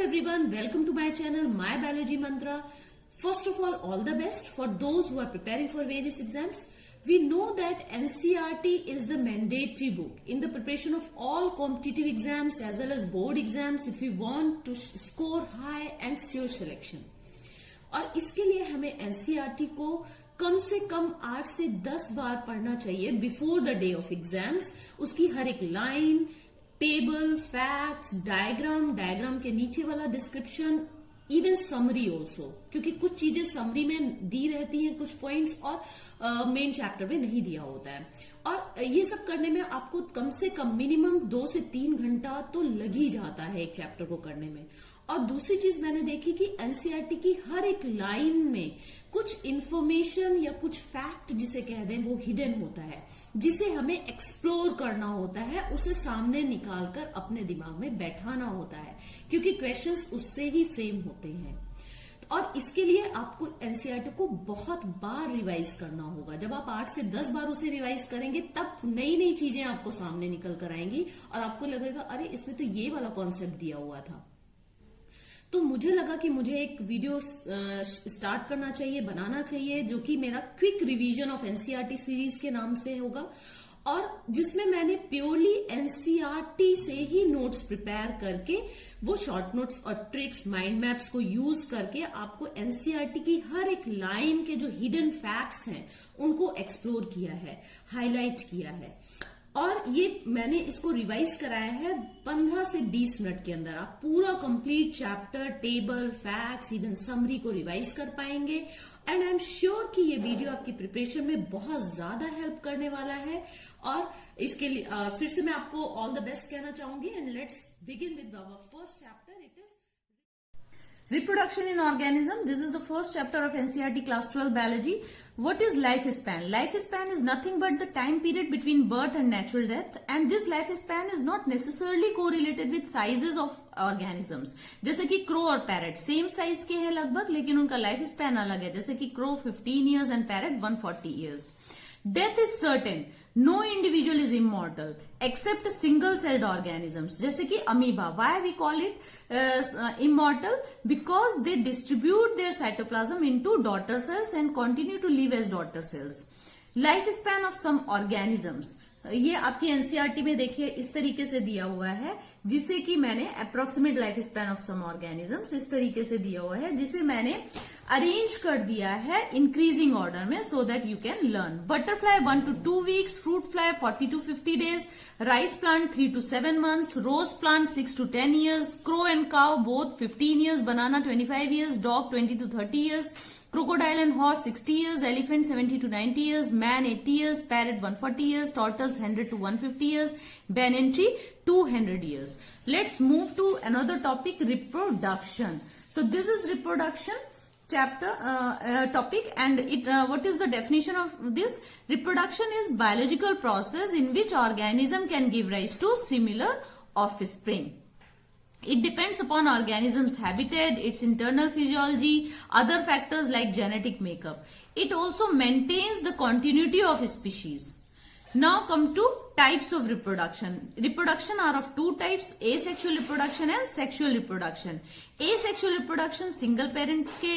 everyone, welcome to my channel, My Biology Mantra. First of all the best for those who are preparing for various exams. We know that NCERT is the mandatory book in the preparation of all competitive exams as well as board exams if we want to score high and sure selection. और इसके लिए हमें NCERT को कम से कम 8 से 10 बार पढ़ना चाहिए before the day of exams. उसकी हर एक लाइन, टेबल, फैक्ट्स, डायग्राम के नीचे वाला डिस्क्रिप्शन, इवन समरी ऑल्सो, क्योंकि कुछ चीजें समरी में दी रहती हैं, कुछ पॉइंट्स और मेन चैप्टर में नहीं दिया होता है. और ये सब करने में आपको कम से कम मिनिमम 2 से 3 घंटा तो लग ही जाता है एक चैप्टर को करने में. और दूसरी चीज मैंने देखी कि एनसीईआरटी की हर एक लाइन में कुछ इंफॉर्मेशन या कुछ फैक्ट जिसे कह दें वो हिडन होता है, जिसे हमें एक्सप्लोर करना होता है, उसे सामने निकालकर अपने दिमाग में बैठाना होता है, क्योंकि क्वेश्चंस उससे ही फ्रेम होते हैं. और इसके लिए आपको एनसीईआरटी को बहुत बार रिवाइज करना होगा. जब आप 8 से 10 बार उसे रिवाइज करेंगे तब नई नई चीजें आपको सामने निकल कर आएंगी और आपको लगेगा अरे इसमें तो ये वाला कॉन्सेप्ट दिया हुआ था. तो मुझे लगा कि मुझे एक वीडियो स्टार्ट करना चाहिए, बनाना चाहिए, जो कि मेरा quick revision of NCERT series के नाम से होगा और जिसमें मैंने प्योरली एनसीईआरटी से ही नोट्स प्रिपेयर करके वो शॉर्ट नोट्स और ट्रिक्स, माइंड मैप्स को यूज करके आपको एनसीईआरटी की हर एक लाइन के जो हिडन फैक्ट्स हैं उनको एक्सप्लोर किया है, हाईलाइट किया है. और ये मैंने इसको रिवाइज कराया है 15 से 20 मिनट के अंदर. आप पूरा complete chapter, table, facts, even summary को रिवाइज कर पाएंगे. एंड आई एम श्योर कि ये वीडियो आपकी प्रिपरेशन में बहुत ज्यादा हेल्प करने वाला है. और इसके लिए फिर से मैं आपको ऑल द बेस्ट कहना चाहूंगी. And let's begin with our first chapter. It is Reproduction in organism. This is the first chapter of NCERT Class 12 Biology. What is lifespan? Lifespan is nothing but the time period between birth and natural death. And this lifespan is not necessarily correlated with sizes of organisms. जैसे कि crow और parrot same size के हैं लगभग, लेकिन उनका lifespan अलग है. जैसे कि crow 15 years and parrot 140 years. Death is certain. No individual is immortal except single-celled organisms. जैसे कि amoeba. Why we call it immortal? Because they distribute their cytoplasm into daughter cells and continue to live as daughter cells. Lifespan of some organisms. ये आपकी NCERT में देखिए इस तरीके से दिया हुआ है, जिसे कि मैंने approximate life span of some organisms इस तरीके से दिया हुआ है, जिसे मैंने अरेंज कर दिया है इंक्रीजिंग ऑर्डर में so that you can learn. Butterfly 1 to 2 weeks, fruit fly 40 to 50 days, rice plant 3 to 7 months, rose plant 6 to 10 years, crow and cow both 15 years, banana 25 years, dog 20 to 30 years, crocodile and horse 60 years, elephant 70 to 90 years, man 80 years, parrot 140 years, tortoise 100 to 150 years, banyan tree 200 years. Let's move to another topic, reproduction. So this is reproduction chapter topic, and it what is the definition of this? Reproduction is biological process in which organism can give rise to similar offspring. It depends upon organism's habitat, its internal physiology, other factors like genetic makeup. It also maintains the continuity of species. Now come to types of reproduction. Reproduction are of 2 types, asexual reproduction and sexual reproduction. Asexual reproduction single parent के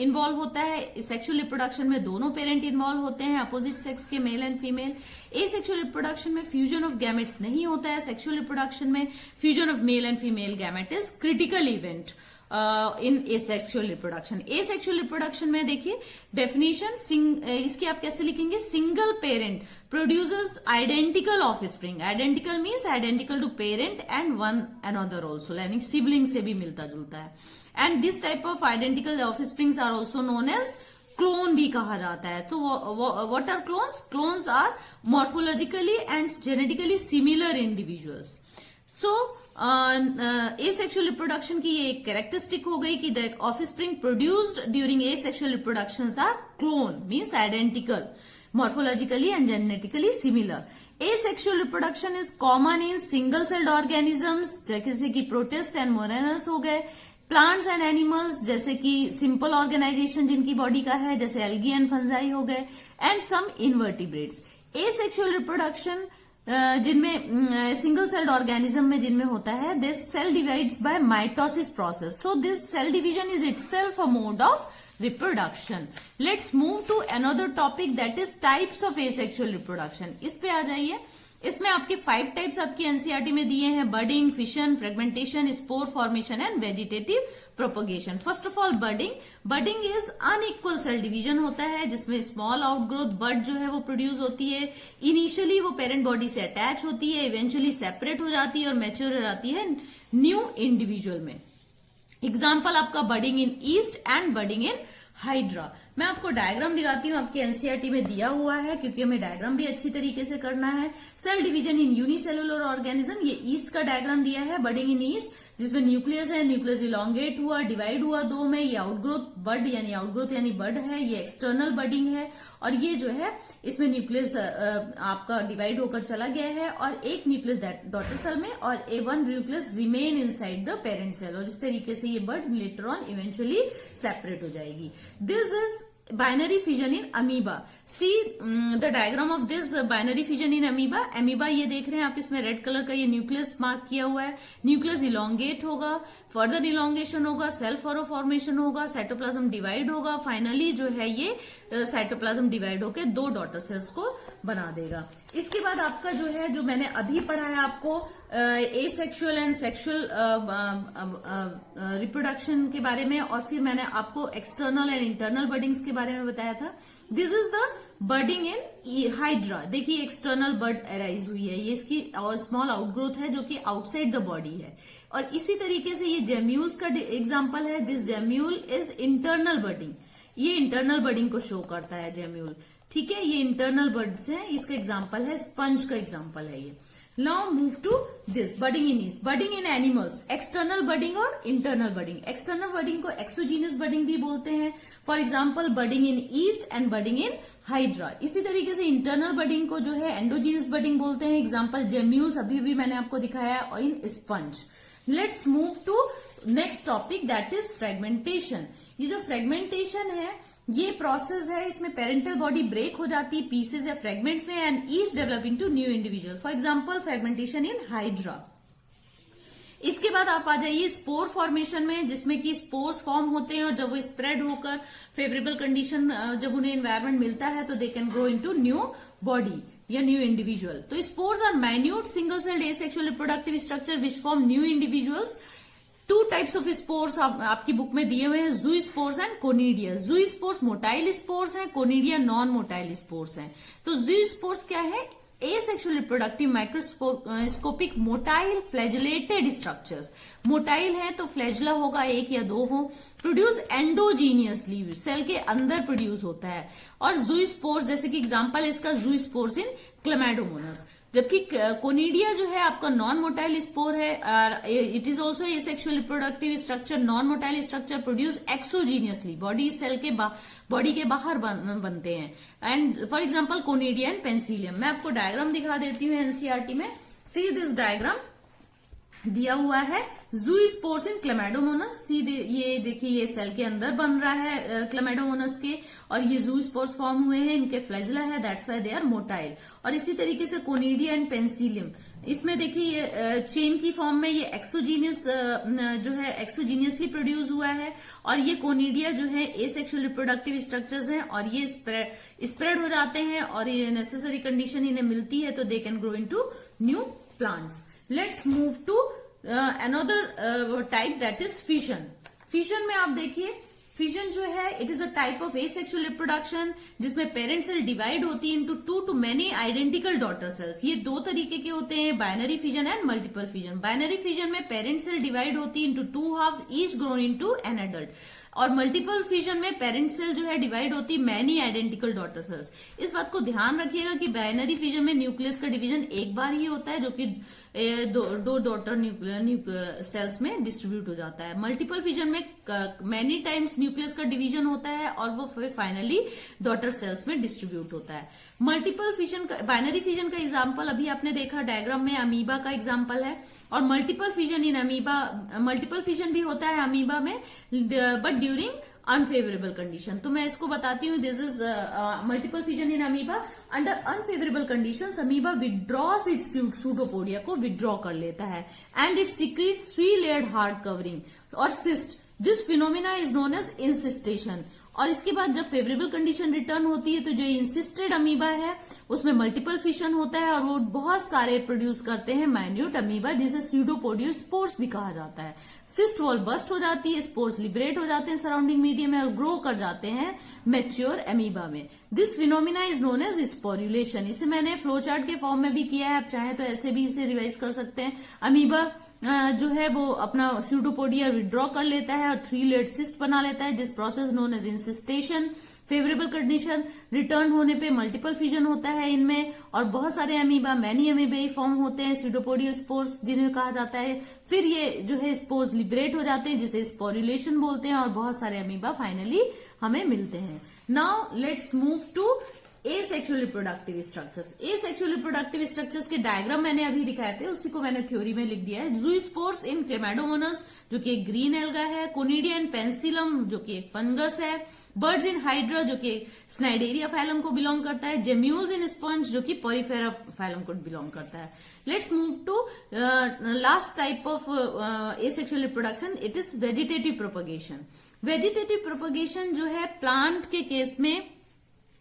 involve होता है. Sexual reproduction में दोनों parent involve होते हैं, opposite sex के male and female. Asexual reproduction में fusion of gametes नहीं होता है. सेक्सुअल रिप्रोडक्शन में fusion of male and female gamete is critical event in asexual reproduction. Asexual reproduction में देखिए डेफिनेशन इसकी आप कैसे लिखेंगे? Single parent produces identical offspring. Identical means identical to parent and one another also, यानी sibling से भी मिलता जुलता है. And this type of identical offsprings are also known as clone भी कहा जाता है. तो what are clones? Clones are morphologically and genetically similar individuals. So asexual reproduction की ये एक कैरेक्टरिस्टिक हो गई कि the offspring produced during asexual reproductions are clone, means identical, morphologically and genetically similar. Asexual reproduction is common in single celled organisms जैसे कि protist and मोरेनस हो गए. प्लांट्स एंड एनिमल्स जैसे कि सिंपल ऑर्गेनाइजेशन जिनकी बॉडी का है, जैसे एल्गी एंड फंजाई हो गए, and some invertebrates. Asexual reproduction जिनमें सिंगल सेल्ड ऑर्गेनिज्म में जिनमें होता है, this cell divides by mitosis process, so this cell division is itself a mode of reproduction. Let's move to another topic that is types of asexual reproduction. इस पे आ जाइए. इसमें आपके 5 टाइप्स आपकी एनसीईआरटी में दिए हैं: budding, fission, fragmentation, spore formation and vegetative propagation. First of all budding. Budding is unequal cell division होता है जिसमें स्मॉल आउटग्रोथ बड जो है वो प्रोड्यूस होती है. इनिशियली वो पेरेंट बॉडी से अटैच होती है, इवेंचुअली सेपरेट हो जाती है और मैच्योर हो जाती है न्यू इंडिविजुअल में. एग्जाम्पल आपका budding in yeast and budding in hydra. मैं आपको डायग्राम दिखाती हूँ, आपके एनसीईआरटी में दिया हुआ है क्योंकि हमें डायग्राम भी अच्छी तरीके से करना है. Cell division in unicellular organism, ये ईस्ट का डायग्राम दिया है. बडिंग इन ईस्ट जिसमें न्यूक्लियस है, न्यूक्लियस इलोंगेट हुआ, डिवाइड हुआ 2 में. ये आउटग्रोथ बड यानी बड है, ये एक्सटर्नल बडिंग है. और ये जो है इसमें न्यूक्लियस आपका डिवाइड होकर चला गया है और एक न्यूक्लियस डॉटर सेल में और one nucleus remain inside the parent cell. और इस तरीके से ये bud later on eventually separate हो जाएगी. This is binary fission in amoeba. See the diagram of this binary fission in amoeba. amoeba ये देख रहे हैं आप, इसमें रेड कलर का ये न्यूक्लियस मार्क किया हुआ है. न्यूक्लियस इलोंगेट होगा, फर्दर इलोंगेशन होगा, सेल फॉर्मेशन होगा, साइटोप्लाज्म डिवाइड होगा. फाइनली जो है ये साइटोप्लाज्म डिवाइड होकर 2 डॉटर सेल्स को बना देगा. इसके बाद आपका जो है, जो मैंने अभी पढ़ा है आपको एसेक्सुअल एंड सेक्सुअल रिप्रोडक्शन के बारे में, और फिर मैंने आपको एक्सटर्नल एंड इंटरनल बडिंग्स के बारे में बताया था. This is the budding in hydra. देखिए एक्सटर्नल बड अराइज हुई है, ये इसकी स्मॉल आउटग्रोथ है जो कि आउटसाइड द बॉडी है. और इसी तरीके से ये जेम्यूल्स का एग्जाम्पल है. This gemmule is internal budding, ये इंटरनल बडिंग को शो करता है जेम्यूल. ठीक है, ये इंटरनल बर्ड्स हैं. इसका एग्जाम्पल है, स्पंज का एग्जाम्पल है ये. Now move to this budding in yeast. Budding in animals, external budding और इंटरनल बडिंग. एक्सटर्नल बडिंग को एक्सोजीनियस बडिंग भी बोलते हैं. For example budding in yeast and budding in hydra. इसी तरीके से इंटरनल बडिंग को जो है एंडोजीनियस बडिंग बोलते हैं. एग्जाम्पल जेम्यूल्स अभी भी मैंने आपको दिखाया है, in sponge. Let's move to next topic that is fragmentation. ये जो फ्रेगमेंटेशन है ये प्रोसेस है, इसमें पेरेंटल बॉडी ब्रेक हो जाती है पीसेज या फ्रेगमेंट्स में and each developing to new individual. For example fragmentation in hydra. इसके बाद आप आ जाइए स्पोर फॉर्मेशन में, जिसमें कि स्पोर्स फॉर्म होते हैं और जब वो स्प्रेड होकर फेवरेबल कंडीशन जब उन्हें एनवायरमेंट मिलता है तो they can grow into new body या न्यू इंडिविजुअल. तो spores are minute single celled asexual reproductive structure which form new individuals. 2 types of spores आपकी बुक में दिए हुए हैं, zoo spores and conidia. Zoo spores motile spores हैं, conidia non motile spores हैं. तो जूई स्पोर्स क्या है? Asexual reproductive microscopic motile flagellated structures. Motile है तो फ्लैजला होगा 1 या 2 हो. प्रोड्यूस एंडोजीनियसली, सेल के अंदर प्रोड्यूस होता है. और जूई स्पोर्स जैसे कि एग्जांपल इसका जूई स्पोर्स इन क्लेमाइडोमोनास. जबकि कोनिडिया जो है आपका नॉन मोटाइल स्पोर है. It is also asexual reproductive structure, non motile structure, produce exogenously, body cell के बॉडी के बाहर बनते हैं. And for example conidia and penicillium. मैं आपको डायग्राम दिखा देती हूँ एनसीईआरटी में. सी दिस डायग्राम दिया हुआ है, जूई स्पोर्स इन क्लेमाइडोमोनास. ये देखिए ये सेल के अंदर बन रहा है क्लेमाइडोमोनास के, और ये जूई स्पोर्स फॉर्म हुए हैं, इनके फ्लैजला है, that's why they are motile. और इसी तरीके से कोनिडिया एंड पेंसिलियम, इसमें देखिए ये चेन की फॉर्म में ये एक्सोजीनियस जो है एक्सोजीनियसली प्रोड्यूस हुआ है. और ये कोनिडिया जो है एसेक्सुअल रिप्रोडक्टिव स्ट्रक्चर्स हैं और ये स्प्रेड हो जाते हैं और ये नेसेसरी कंडीशन इन्हें मिलती है तो they can grow into new plants. Let's move to another type that is fission. Fission में आप देखिए, फिशन जो है it is a type of asexual reproduction जिसमें पेरेंट सेल डिवाइड होती है into 2 to many identical daughter cells. ये 2 तरीके के होते हैं, binary fission and multiple fission. Binary fission में पेरेंट सेल डिवाइड होती है into 2 halves each grown into an adult. और मल्टीपल फिजन में पेरेंट सेल जो है डिवाइड होती है मैनी आइडेंटिकल डॉटर सेल्स. इस बात को ध्यान रखिएगा कि बाइनरी फिजन में न्यूक्लियस का डिवीजन एक बार ही होता है जो कि 2 डॉटर सेल्स में डिस्ट्रीब्यूट हो जाता है. मल्टीपल फिजन में मैनी टाइम्स न्यूक्लियस का डिवीजन होता है और वो फिर फाइनली डॉटर सेल्स में डिस्ट्रीब्यूट होता है. मल्टीपल फिजन का, बाइनरी फिजन का एग्जाम्पल अभी आपने देखा डायग्राम में, अमीबा का एग्जाम्पल है. और multiple fission in amoeba, multiple fission भी होता है अमीबा में बट ड्यूरिंग अनफेवरेबल कंडीशन। तो मैं इसको बताती हूँ, this is multiple fission in amoeba. Under unfavourable conditions amoeba withdraws its pseudopodia को विड्रॉ कर लेता है and it secretes 3 layered hard covering और cyst. This phenomena is known as encystation. और इसके बाद जब फेवरेबल कंडीशन रिटर्न होती है तो जो इंसिस्टेड अमीबा है उसमें मल्टीपल फिशन होता है और वो बहुत सारे प्रोड्यूस करते हैं माइन्यूट अमीबा, जिसे स्यूडोपोडियो स्पोर्स भी कहा जाता है। सिस्ट वॉल बस्ट हो जाती है, स्पोर्स लिबरेट हो जाते हैं सराउंडिंग मीडियम में और ग्रो कर जाते हैं मैच्योर अमीबा में। This phenomena is known as sporulation. इसे मैंने फ्लो चार्ट के फॉर्म में भी किया है, आप चाहे तो ऐसे भी इसे रिवाइज कर सकते हैं। अमीबा जो है वो अपना स्यूडोपोडिया विड्रॉ कर लेता है और 3 लेयर्ड सिस्ट बना लेता है। This process known as encystation. Favourable condition return होने पे मल्टीपल फिजन होता है इनमें और बहुत सारे अमीबा, मैनी अमीबे फॉर्म होते हैं, स्यूडोपोडियो स्पोर्स जिन्हें कहा जाता है। फिर ये जो है स्पोर्स लिबरेट हो जाते हैं जिसे स्पोरुलेशन बोलते हैं और बहुत सारे अमीबा फाइनली हमें मिलते हैं। Now let's move to asexual reproductive structures. Asexual reproductive structures के डायग्राम मैंने अभी दिखाए थे, उसी को मैंने थ्योरी में लिख दिया है। ज़ूस्पोर्स इन क्लेमाइडोमोनास जो कि एक ग्रीन एल्गा है, कोनिडिया इन पेंसिलम जो कि एक फंगस है, बर्ड्स इन हाइड्रा जो कि स्नाइडेरिया फाइलम को बिलोंग करता है, जेम्यूल्स इन स्पंज जो कि पॉलीफेरा फाइलम को बिलोंग करता है। Let's move to last type of asexual reproduction, it is vegetative propagation. Vegetative propagation जो है प्लांट के केस में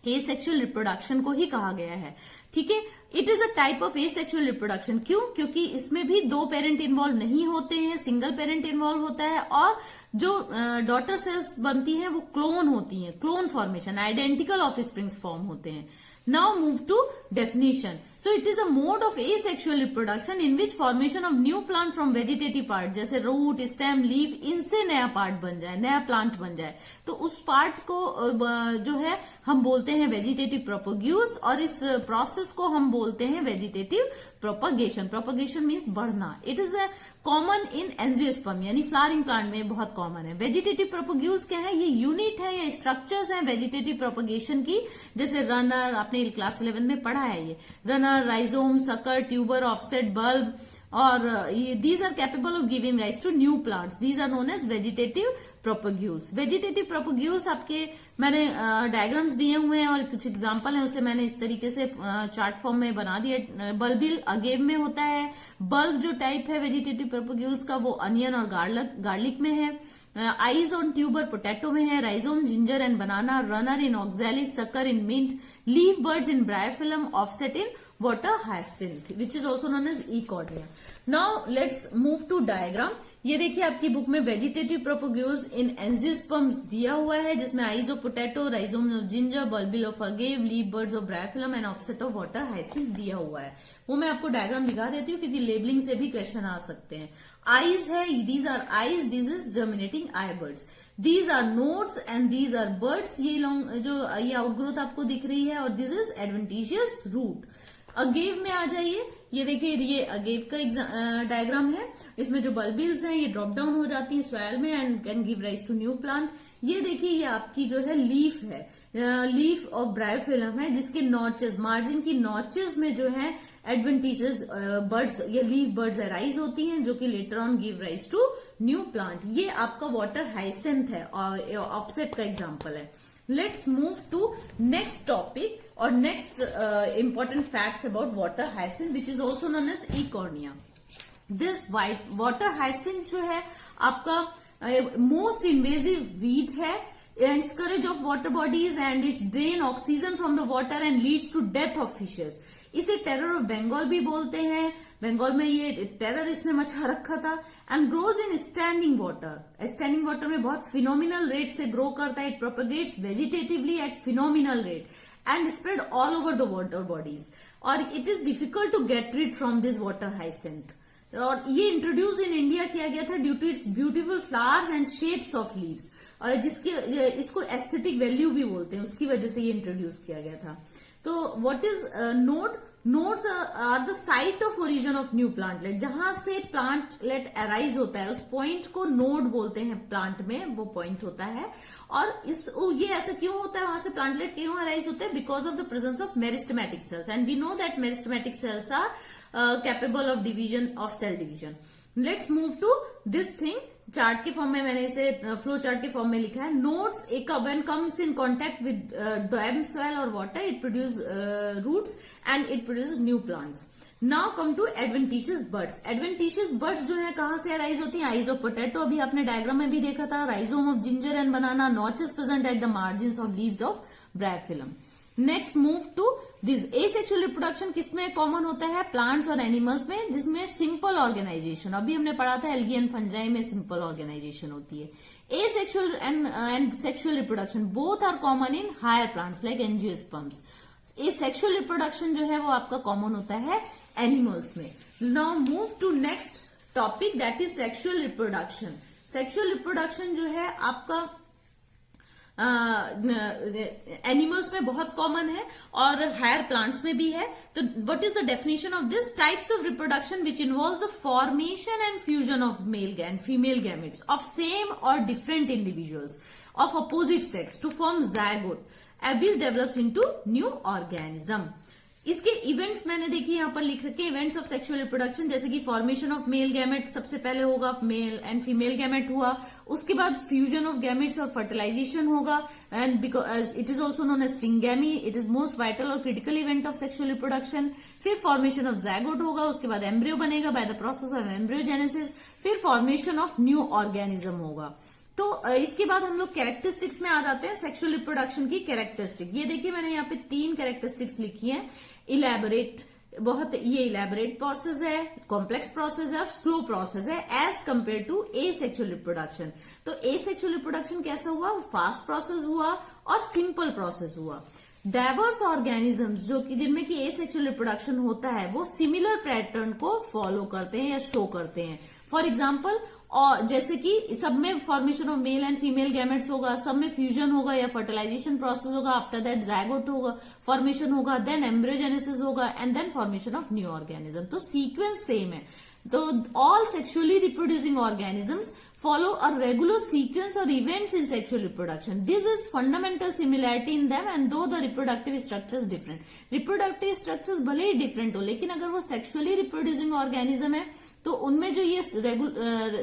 एसेक्सुअल रिप्रोडक्शन को ही कहा गया है, ठीक है। It is a type of asexual reproduction. क्यों? क्योंकि इसमें भी 2 पेरेंट इन्वॉल्व नहीं होते हैं, सिंगल पेरेंट इन्वॉल्व होता है और जो डॉटर सेल्स बनती हैं वो क्लोन होती हैं, clone formation, identical offsprings form होते हैं। Now move to definition. So it is a mode of asexual reproduction in which formation of new plant from vegetative part जैसे root, stem, leaf, इनसे नया पार्ट बन जाए, नया प्लांट बन जाए, तो उस पार्ट को जो है हम बोलते हैं वेजिटेटिव प्रोपग्यूल्स और इस प्रोसेस को हम बोलते हैं वेजिटेटिव प्रोपगेशन। प्रोपगेशन मीन्स बढ़ना। It is a common in angiosperm यानी फ्लावरिंग प्लांट में बहुत कॉमन है। वेजिटेटिव प्रोपग्यूल्स क्या है? ये यूनिट है या स्ट्रक्चर्स हैं वेजिटेटिव प्रोपगेशन की, जैसे रनर, आपने क्लास 11 में पढ़ा है, ये runner, rhizome, sucker, tuber, offset, bulb और these are capable of giving rise to new plants. These are known as vegetative propagules. Vegetative propagules आपके मैंने डायग्राम्स दिए हुए हैं और कुछ एग्जांपल हैं, उसे मैंने इस तरीके से चार्ट फॉर्म में बना दिया। बल्बिल अगेव में होता है। बल्ब जो टाइप है वेजिटेटिव प्रोपग्यूल्स का वो अनियन और गार्लिक में है। आइज ऑन ट्यूबर पोटैटो में है, rhizome ginger and banana, runner in oxalis, sucker in mint, leaf buds in bryophyllum, offset in water hyacinth which is also known as Ecordia. Now let's move to diagram. ये देखिए आपकी book में vegetative प्रोपग्यूल्स in angiosperms दिया हुआ है जिसमें eyes of potato, rhizome of ginger, bulbil of agave, leaf birds of bryophyllum and offset of water hyacinth दिया हुआ है। वो मैं आपको डायग्राम दिखा देती हूँ क्योंकि लेबलिंग से भी क्वेश्चन आ सकते हैं। आइज है, these are eyes, this is germinating eye buds, these are nodes and these are buds. ये लॉन्ग जो ये आउटग्रोथ आपको दिख रही है और this is adventitious root. Agave में आ जाइए, ये देखिए ये अगेव का डायग्राम है। इसमें जो बल्बिल्स हैं ये ड्रॉप डाउन हो जाती हैं सॉइल में and can give rise to new plant. ये देखिए ये आपकी जो है लीफ है, लीफ ऑफ ब्रायोफिलम है जिसके नॉचेस, मार्जिन की नॉचेस में जो है एडवेंटिशियस बर्ड्स या लीफ बर्ड्स अराइज होती हैं जो कि later on give rise to new plant. ये आपका वाटर हाइसिंथ है और ऑफसेट का एग्जाम्पल है। Let's move to next topic or next important facts about water hyacinth which is also known as Ecornia. This white water hyacinth जो है आपका most invasive weed है, and scourge of water bodies and its drain oxygen from the water and leads to death of fishes. इसे terror of Bengal भी बोलते हैं। बंगाल में ये टेरर इसने मचा रखा था। And grows in standing water, standing water में बहुत फिनोमिनल रेट से ग्रो करता है। It propagates vegetatively at phenomenal rate and spread all over the water bodies और it is difficult to get rid from this water hyacinth. और ये introduce in India किया गया था due to its beautiful flowers and shapes of leaves, और जिसके इसको aesthetic value भी बोलते हैं, उसकी वजह से ये इंट्रोड्यूस किया गया था। तो what is node? Nodes are the site of origin of new plantlet. जहां से प्लांटलेट अराइज होता है उस पॉइंट को नोड बोलते हैं, प्लांट में वो पॉइंट होता है। और ये ऐसा क्यों होता है, वहां से प्लांटलेट क्यों अराइज होते हैं? Because of the presence of meristematic cells and we know that meristematic cells are capable of division of cell division. Let's move to this thing, chart के फॉर्म में मैंने इसे फ्लो चार्ट के form में लिखा है। नोट्स एक when comes in contact with damp soil और water it produce roots and it produce new plants. Now come to adventitious buds. Adventitious buds जो है कहां से अराइज होती हैं? आइज ऑफ पोटैटो, अभी आपने डायग्राम में भी देखा था। Rhizome of ginger and banana, notches present at the margin of leaves of bryophyllum. Next move to this asexual reproduction किसमें कॉमन होता है? प्लांट्स और एनिमल्स में, जिसमें सिंपल ऑर्गेनाइजेशन, अभी हमने पढ़ा था एल्गी एंड फंजाई में सिंपल ऑर्गेनाइजेशन होती है। Asexual and sexual reproduction both are common in higher plants like angiosperms. Asexual reproduction जो है वो आपका कॉमन होता है एनिमल्स में। Now move to next topic that is sexual reproduction. Sexual reproduction जो है आपका एनिमल्स में बहुत कॉमन है और हायर प्लांट्स में भी है। तो what is the definition of this? Types of reproduction which involves the formation and fusion of male and female gametes of same और different individuals of opposite sex to form zygote and this develops into new organism. इसके events मैंने देखिए यहां पर लिख रखे, events of sexual reproduction, जैसे कि फॉर्मेशन ऑफ मेल गैमेट सबसे पहले होगा, मेल एंड फीमेल गैमेट हुआ, उसके बाद फ्यूजन ऑफ गैमेट्स और फर्टिलाइजेशन होगा, and because it is also known as syngamy, it is most vital और critical event of sexual reproduction. फिर फॉर्मेशन ऑफ ज़ायगोट होगा, उसके बाद एम्ब्रियो बनेगा by the process of embryogenesis, फिर फॉर्मेशन ऑफ न्यू ऑर्गेनिज्म होगा। तो इसके बाद हम लोग कैरेक्टरिस्टिक्स में आ जाते हैं, सेक्सुअल रिप्रोडक्शन की कैरेक्टरिस्टिक। ये देखिए मैंने यहाँ पे 3 कैरेक्टरिस्टिक्स लिखी हैं। इलेबोरेट, बहुत ये इलेबोरेट प्रोसेस है, कॉम्प्लेक्स प्रोसेस है और स्लो प्रोसेस है as compare to asexual reproduction. तो एसेक्सुअल रिप्रोडक्शन कैसा हुआ? फास्ट प्रोसेस हुआ और सिंपल प्रोसेस हुआ। डाइवर्स ऑर्गेनिजम्स जो कि जिनमें कि एसेक्सुअल रिप्रोडक्शन होता है वो सिमिलर पैटर्न को फॉलो करते हैं या शो करते हैं। फॉर एग्जाम्पल, और जैसे कि सब में formation of male and female gametes होगा, सब में फ्यूजन होगा या फर्टिलाइजेशन प्रोसेस होगा, आफ्टर दैट ज़ायगोट होगा, फॉर्मेशन होगा, देन एम्ब्रियोजेनेसिस होगा and then formation of new organism. तो सीक्वेंस सेम है। तो all sexually reproducing organisms follow a regular sequence or events in sexual reproduction. This is fundamental similarity in them and though the reproductive structures different. Reproductive structures भले ही different हो, लेकिन अगर वो sexually reproducing organism है तो उनमें जो ये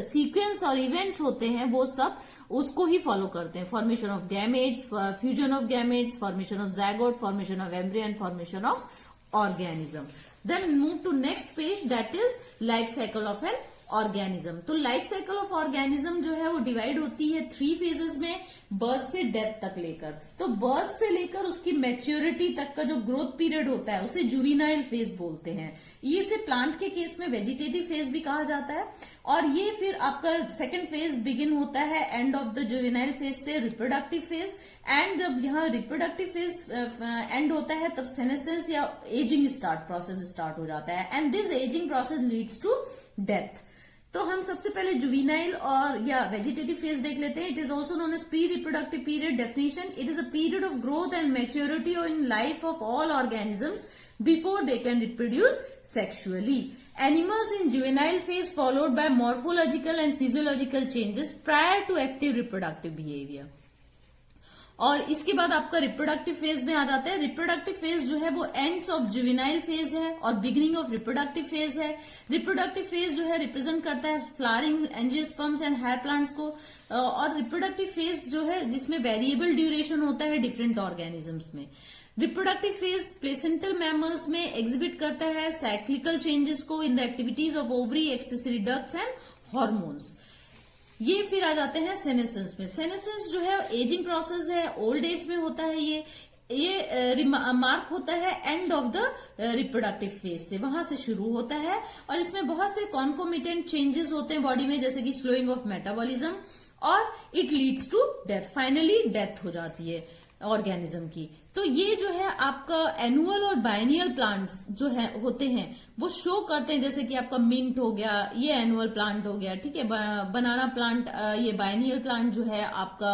सीक्वेंस और इवेंट्स होते हैं वो सब उसको ही फॉलो करते हैं। Formation of gametes, fusion of gametes, formation of zygote, formation of embryo and formation of organism. Then move to next page, that is life cycle of an organism. तो life cycle of organism जो है वो divide होती है 3 phases में, birth से death तक लेकर। तो बर्थ से लेकर उसकी मैच्योरिटी तक का जो ग्रोथ पीरियड होता है उसे जुवेनाइल फेज बोलते हैं। ये से प्लांट के केस में वेजिटेटिव फेज भी कहा जाता है। और ये फिर आपका सेकेंड फेज बिगिन होता है and of the juvenile phase से रिप्रोडक्टिव फेज, एंड जब यहाँ रिप्रोडक्टिव फेज एंड होता है तब सेनेसेंस या एजिंग प्रोसेस स्टार्ट हो जाता है and this ageing process leads to death. तो हम सबसे पहले जुवेनाइल और या वेजिटेटिव फेज देख लेते हैं। It is also known as pre reproductive period. Definition, it is a period of growth and maturity in life of all organisms before they can reproduce sexually. Animals in juvenile phase followed by morphological and physiological changes prior to active reproductive behavior. और इसके बाद आपका reproductive phase में आ जाता है। Reproductive phase जो है वो एंड्स ऑफ जुवेनाइल फेज है और बिगिनिंग ऑफ रिप्रोडक्टिव फेज है। रिप्रोडक्टिव फेज जो है रिप्रेजेंट करता है flowering angiosperms and higher plants को, और रिप्रोडक्टिव फेज जो है जिसमें वेरिएबल ड्यूरेशन होता है डिफरेंट ऑर्गेनिजम्स में। रिप्रोडक्टिव फेज प्लेसेंटल मैमल्स में एग्जिबिट करता है साइक्लिकल चेंजेस को in the activities of ovary, accessory ducts and hormones. ये फिर आ जाते हैं सेनेसेंस में। सेनेसेंस जो है एजिंग प्रोसेस है, ओल्ड एज में होता है। ये मार्क होता है and of the reproductive phase से, वहां से शुरू होता है और इसमें बहुत से कॉन्कोमिटेंट चेंजेस होते हैं बॉडी में, जैसे कि स्लोइंग ऑफ मेटाबॉलिज्म, और it leads to death. Finally death हो जाती है ऑर्गेनिज्म की। तो ये जो है आपका एनुअल और बायनियल प्लांट्स जो है होते हैं वो शो करते हैं, जैसे कि आपका मिंट हो गया, ये एनुअल प्लांट हो गया, ठीक है। बनाना प्लांट, ये बायनियल प्लांट जो है आपका,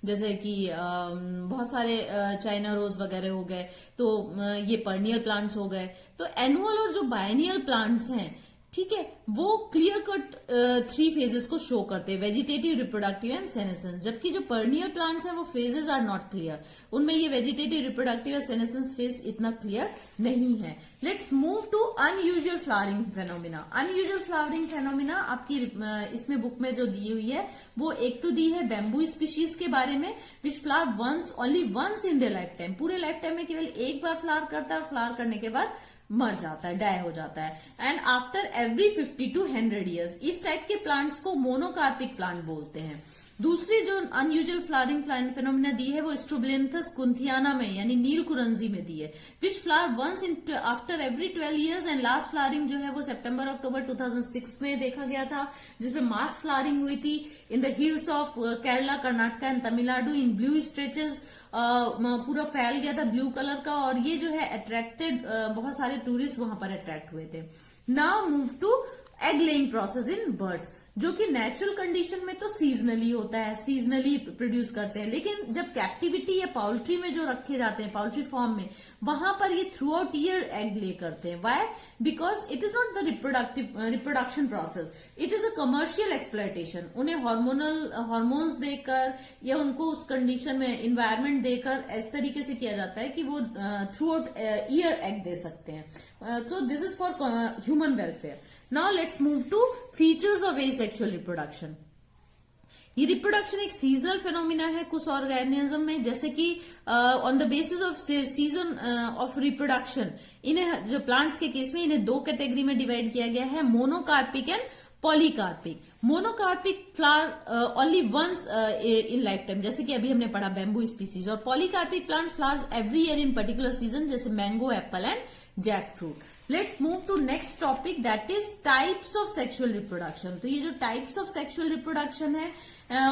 जैसे कि बहुत सारे चाइना रोज वगैरह हो गए, तो ये पर्नियल प्लांट्स हो गए। तो एनुअल और जो बायनियल प्लांट्स हैं ठीक है, वो क्लियर कट 3 फेजेस को शो करते हैं, वेजिटेटिव, रिप्रोडक्टिव एंड सेनेसेंस। जबकि जो पर्नियल प्लांट्स हैं वो फेजेस आर नॉट क्लियर, उनमें ये वेजिटेटिव, रिप्रोडक्टिव या सेनेसेंस फेज इतना क्लियर नहीं है। Let's move to unusual flowering phenomena. Unusual flowering phenomena आपकी इसमें बुक में जो दी हुई है वो एक तो दी है बैम्बू स्पीशीज के बारे में, which flower once only once in their life time, पूरे लाइफ टाइम में केवल एक बार फ्लावर करता है और फ्लावर करने के बाद मर जाता है, डाई हो जाता है। And after every 50 to 100 years. इस टाइप के प्लांट्स को मोनोकार्पिक प्लांट बोलते हैं। दूसरी जो अनयूजुअल फ्लावरिंग फेनोमिना दी है वो स्ट्रोबिलेंथस कुंथियाना में यानी नील कुरंजी में दी है, which flower once in after every 12 years. And last flowering जो है वो सितंबर अक्टूबर 2006 में देखा गया था, जिसमें मास फ्लावरिंग हुई थी in the hills of Kerala, Karnataka and Tamil Nadu in blue stretches. पूरा फैल गया था ब्लू कलर का, और ये जो है अट्रैक्टेड, बहुत सारे टूरिस्ट वहां पर अट्रैक्ट हुए थे। Now move to egg laying process in birds, जो कि नेचुरल कंडीशन में तो सीजनली होता है, सीजनली प्रोड्यूस करते हैं, लेकिन जब कैप्टिविटी या पाउल्ट्री में जो रखे जाते हैं, पाउल्ट्री फॉर्म में, वहां पर ये through out year egg lay करते हैं। Why? Because it is not the reproduction process, it is a commercial exploitation. उन्हें हार्मोन्स देकर या उनको उस कंडीशन में इन्वायरमेंट देकर इस तरीके से किया जाता है कि वो थ्रू आउट ईयर एग दे सकते हैं। So this is for human welfare. Now let's move to features of asexual reproduction. ये रिप्रोडक्शन एक सीजनल फेनोमिना है कुछ ऑर्गेनिज्म में, जैसे कि on the basis of season of reproduction, इन्हें जो प्लांट्स के केस में इन्हें 2 कैटेगरी में डिवाइड किया गया है, monocarpic and polycarpic. Monocarpic flower only once in life time, जैसे कि अभी हमने पढ़ा बैम्बू स्पीसीज, और polycarpic plant flowers every year in particular season, जैसे mango, apple and jackfruit. Let's move to next topic, that is types of sexual reproduction. तो ये जो टाइप्स ऑफ सेक्सुअल रिप्रोडक्शन है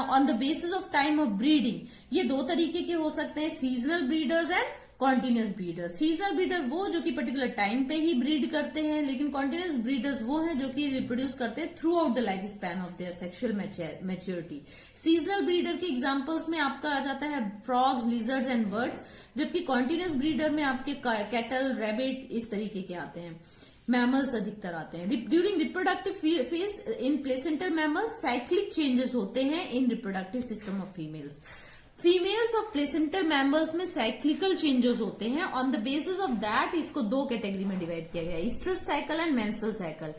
on the basis of time of breeding, ये 2 तरीके के हो सकते हैं, seasonal breeders and continuous breeder. Seasonal breeder वो जो कि पर्टिकुलर टाइम पे ही ब्रीड करते हैं, लेकिन कॉन्टिन्यूस ब्रीडर्स वो हैं जो कि रिप्रोड्यूस करते हैं through out the life span of their sexual maturity. Seasonal breeder के एग्जांपल्स में आपका आ जाता है फ्रॉग्स, लिजर्ड्स एंड बर्ड्स, जबकि कॉन्टिन्यूस ब्रीडर में आपके कैटल, रैबिट इस तरीके के आते हैं। मैमल्स अधिकतर आते हैं। During reproductive phase in placental mammals cyclic changes होते हैं इन reproductive system of females. Females of placental mammals में साइक्लिकल चेंजेस होते हैं। On the basis of that इसको 2 कैटेगरी में डिवाइड किया गया है, oestrus cycle and menstrual cycle.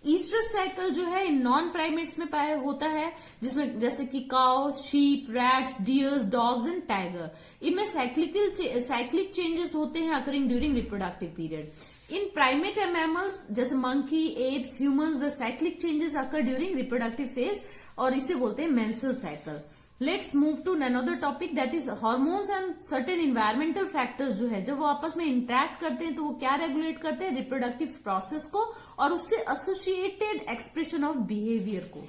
Oestrus cycle जो है नॉन प्राइमेट्स में पाया होता है, जिसमें जैसे कि cow, sheep, rats, deers, dogs and tiger, इनमें साइक्लिक चेंजेस होते हैं occurring during reproductive period. In primate mammals जैसे monkey, apes, humans, the cyclic changes occur during reproductive phase, और इसे बोलते हैं menstrual cycle. Let's move to another topic, that is hormones and certain environmental factors जो है, जब वो आपस में इंटरेक्ट करते हैं तो वो क्या रेगुलेट करते हैं, रिप्रोडक्टिव प्रोसेस को और उससे एसोसिएटेड एक्सप्रेशन ऑफ बिहेवियर को।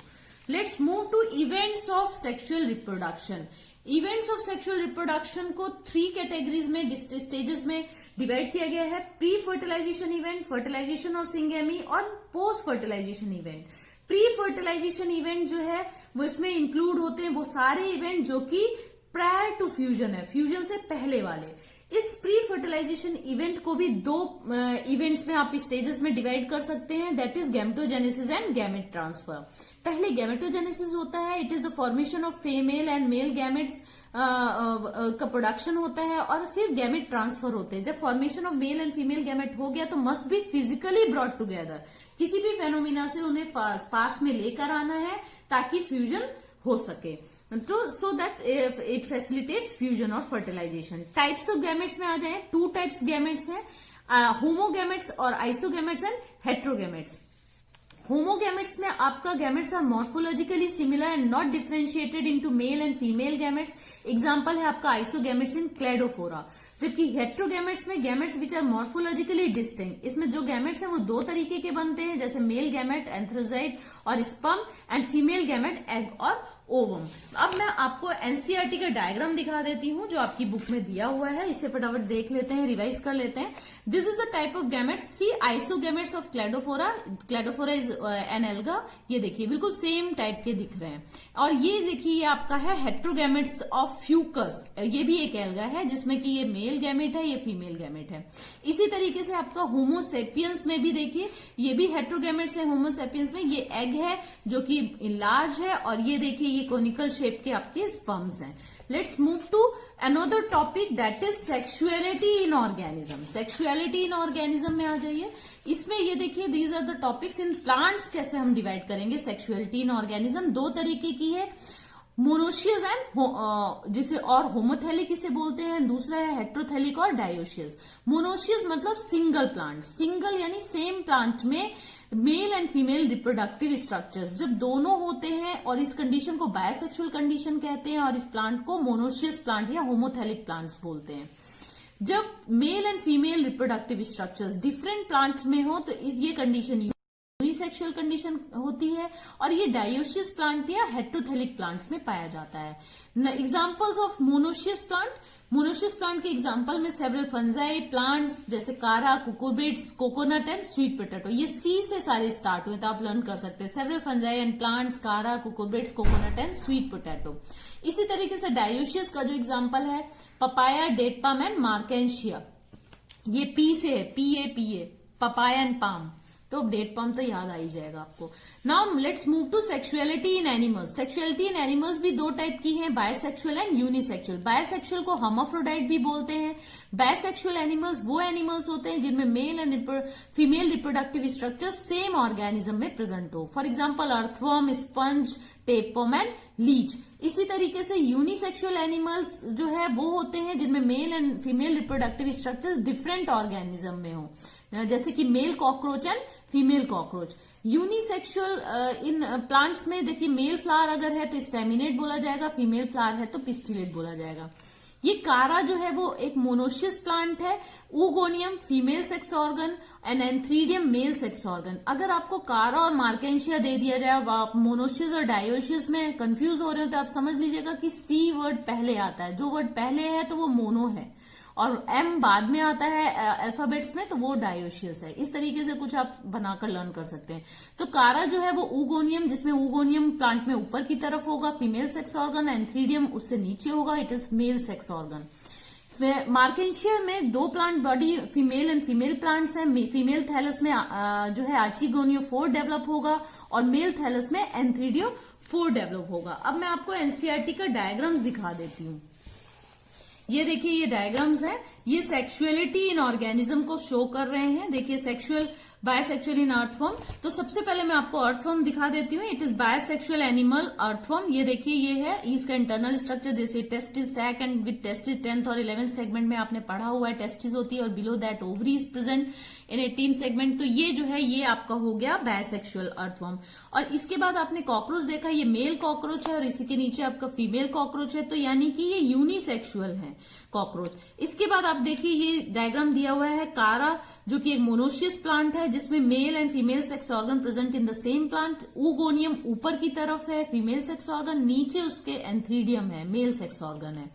Let's move to events of sexual reproduction. Events of sexual reproduction को 3 कैटेगरीज में, स्टेजेस में डिवाइड किया गया है, प्री फर्टिलाइजेशन इवेंट, फर्टिलाइजेशन और सिंगेमी, और post fertilisation event. Pre fertilisation event जो है वो इसमें इंक्लूड होते हैं वो सारे इवेंट जो कि प्रायर टू फ्यूजन है, फ्यूजन से पहले वाले। इस प्री फर्टिलाइजेशन इवेंट को भी 2 इवेंट्स में आप स्टेजेस में डिवाइड कर सकते हैं, that is gametogenesis and gamete transfer. पहले गैमेटोजेनेसिस होता है, it is the formation of female and male gametes का प्रोडक्शन होता है, और फिर गैमेट ट्रांसफर होते हैं। जब formation of male and female gamete हो गया तो must be physically brought together, किसी भी फेनोमिना से उन्हें पास में लेकर आना है ताकि फ्यूजन हो सके, तो so that it facilitates fusion और फर्टिलाइजेशन। टाइप्स ऑफ गैमेट्स में आ जाए, 2 टाइप्स गैमेट्स हैं, होमोगैमेट्स और आइसोगैमेट्स एंड हेट्रोगैमेट्स। होमोगैमेट्स में आपका gametes are morphologically similar and not differentiated into male and female gametes. Example है आपका आइसोगैमेट्स इन क्लेडोफोरा। जबकि हेट्रोगैमेट्स में gametes which are morphologically distinct, इसमें जो गैमेट्स हैं वो 2 तरीके के बनते हैं, जैसे मेल गैमेट एंथ्रोजाइट और sperm, and female gamete egg और ओवम। अब मैं आपको एनसीईआरटी का डायग्राम दिखा देती हूँ जो आपकी बुक में दिया हुआ है, इसे फटाफट देख लेते हैं, रिवाइज कर लेते हैं। This is the type of gametes, see isogametes of Cladophora, Cladophora is an alga, ये देखिए बिल्कुल सेम टाइप के दिख रहे हैं। और ये देखिए ये आपका है हेट्रोगैमेट्स ऑफ फ्यूकस, ये भी एक एल्गा है जिसमें कि ये मेल गैमेट है, ये फीमेल गैमेट है। इसी तरीके से आपका होमोसेपियंस में भी देखिए ये भी हेट्रोगैमेट्स है, होमोसेपियंस में ये एग है जो कि लार्ज है, और ये देखिए ये कोनिकल शेप के आपके स्पर्म्स हैं। Let's move to another topic that is sexuality in organism. Sexuality in organism में आ जाइए। इसमें ये देखिए these are the topics in plants, कैसे हम डिवाइड करेंगे सेक्सुअलिटी इन ऑर्गेनिज्म। दो तरीके की है, मोनोशियस एंड जिसे और होमोथेलिक इसे बोलते हैं, दूसरा है हेट्रोथेलिक और डायोशियस। मोनोशियस मतलब सिंगल प्लांट, सिंगल यानी सेम प्लांट में mail and female reproductive structures जब दोनों होते हैं, और इस कंडीशन को बायसेक्सुअल कंडीशन कहते हैं, और इस प्लांट को मोनोशियस प्लांट या होमोथेलिक प्लांट्स बोलते हैं। जब mail and female reproductive structures different plants में हो तो ये कंडीशन यूनिसेक्सुअल कंडीशन होती है, और ये डायोशियस प्लांट या हेट्रोथेलिक प्लांट्स में पाया जाता है। Examples of monoecious plant, monoecious plant के एग्जांपल में सेवरल फंजाई प्लांट्स जैसे कारा, cucurbits, coconut and sweet potato, ये सी से सारे स्टार्ट हुए तो आप लर्न कर सकते हैं। Several fungi and plants, Chara, cucurbits, coconut and sweet potato. इसी तरीके से डायोशियस का जो एग्जाम्पल है papaya, date palm and Marchantia, ये पी से है, PAPA, पपाया एंड पाम, तो डेट पाम तो याद आ ही जाएगा आपको। Now let's move to sexuality in animals. Sexuality in animals भी दो टाइप की है, बायसेक्सुअल एंड यूनिसेक्सुअल। बायसेक्सुअल को हर्माफ्रोडाइट भी बोलते हैं। बायसेक्सुअल एनिमल्स वो एनिमल्स होते हैं जिनमें mail and female reproductive structure same organism में प्रेजेंट हो। For example earthworm, sponge, tapeworm and Leach. इसी तरीके से यूनिसेक्सुअल एनिमल्स जो है वो होते हैं जिनमें mail and female reproductive structures different organism में हो, जैसे कि male cockroach and female cockroach. Unisexual in plants में देखिए मेल फ्लावर अगर है तो स्टेमिनेट बोला जाएगा, फीमेल फ्लावर है तो पिस्टिलेट बोला जाएगा। ये कारा जो है वो एक मोनोशियस प्लांट है, oogonium female sex organ and antheridium male sex organ. अगर आपको कारा और मार्केंशिया दे दिया जाए, आप मोनोशियस और डायोशियस में कंफ्यूज हो रहे हो तो आप समझ लीजिएगा कि सी वर्ड पहले आता है, जो वर्ड पहले है तो वो मोनो है, और एम बाद में आता है अल्फाबेट्स में तो वो डायोशियस है। इस तरीके से कुछ आप बनाकर लर्न कर सकते हैं। तो कारा जो है वो ऊगोनियम, जिसमें ऊगोनियम प्लांट में ऊपर की तरफ होगा फीमेल सेक्स ऑर्गन, एंथ्रीडियम उससे नीचे होगा, it is male sex organ. Marchantia में दो plant body female and female plants हैं। फीमेल थैलस में जो है आर्चिगोनियो 4 डेवलप होगा, और मेल थैलस में एंथ्रीडियो 4 डेवलप होगा। अब मैं आपको एनसीईआरटी का डायग्राम्स दिखा देती हूँ। ये देखिए ये डायग्राम्स हैं, ये सेक्सुअलिटी इन ऑर्गेनिज्म को शो कर रहे हैं। देखिए सेक्सुअल बायसेक्सुअल इन अर्थवर्म, तो सबसे पहले मैं आपको अर्थवर्म दिखा देती हूँ। It is bisexual animal earthworm. ये देखिए ये है, इसका इंटरनल स्ट्रक्चर जैसे testis sac and with testis 10th और 11th सेगमेंट में आपने पढ़ा हुआ है, टेस्टिस होती है और below that ovary is present in 18 segment. तो ये जो है ये आपका हो गया बायसेक्सुअल अर्थवर्म। और इसके बाद आपने कॉकरोच देखा, ये मेल कॉकरोच है और इसी के नीचे आपका फीमेल कॉकरोच है, तो यानी कि ये यूनिसेक्सुअल है कॉकरोच। इसके बाद आप देखिए ये डायग्राम दिया हुआ है कारा, जो कि एक मोनोशियस प्लांट है जिसमें mail and female sex organ present in the same plant. Oogonium ऊपर की तरफ है फीमेल सेक्स ऑर्गन, नीचे उसके एंथ्रीडियम है मेल सेक्स ऑर्गन है।